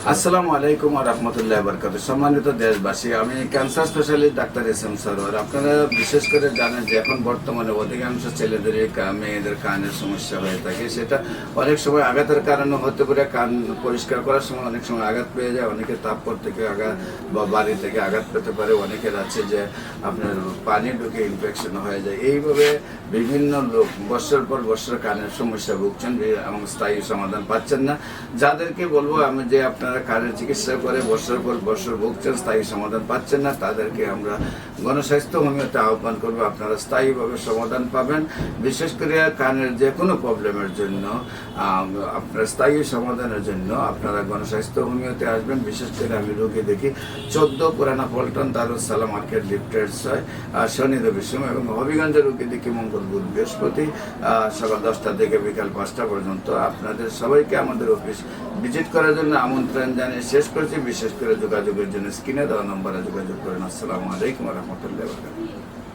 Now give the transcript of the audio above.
আসসালামু আলাইকুম ওয়া রাহমাতুল্লাহি ওয়া বারাকাতুহু। সম্মানিত দেশবাসী, আমি cancer specialist doctor SM. Sarwar. আপনারা বিশেষ করে জানেন যে এখন বর্তমানে অধিকাংশ ছেলেদের মেয়েদের কানের সমস্যা হয়ে থাকে। সেটা অনেক সময় আঘাতের কারণে হতে পারে। কান পরিষ্কার করার সময় অনেক সময় আঘাত পেয়ে যায়, অনেকে তাপপর থেকে আঘাত বা বাড়ি থেকে আঘাত পেতে পারে, অনেকের আছে যে আপনার পানি ঢুকে ইনফেকশন হয়ে যায়। এইভাবে বিভিন্ন লোক বছর পর বছর কানের সমস্যা ভুগছেন এবং স্থায়ী সমাধান পাচ্ছেন না। যাদেরকে বলবো আমি যে আপনারা কানের চিকিৎসা করে বছর পর বছর ভুগছেন, স্থায়ী সমাধান পাচ্ছেন না, তাদেরকে আমরা গণস্বাস্থ্য হোমিওতে আহ্বান করবো। আপনারা স্থায়ীভাবে সমাধান পাবেন। বিশেষ করে কানের যে কোনো প্রবলেমের জন্য আপনার স্থায়ী সমাধানের জন্য আপনারা গণস্বাস্থ্য হোমিওতে আসবেন। বিশেষ করে আমি রোগী দেখি 14 পুরানা পল্টন দারুস সালাম মার্কেট লিফটেড 6 শনি রবি সময়, এবং হবিগঞ্জের রোগী দেখি মঙ্গল বুধ বৃহস্পতি সকাল 10টা থেকে বিকাল 5টা পর্যন্ত। আপনাদের সবাইকে আমাদের অফিস ভিজিট করার জন্য আমন্ত্রণ জানিয়ে শেষ করছি। বিশেষ করে যোগাযোগের জন্য স্ক্রিনে দেওয়া নম্বরে যোগাযোগ করেন। আসসালামু আলাইকুম ওয়া রাহমাতুল্লাহি ওয়া বারাকাতুহু।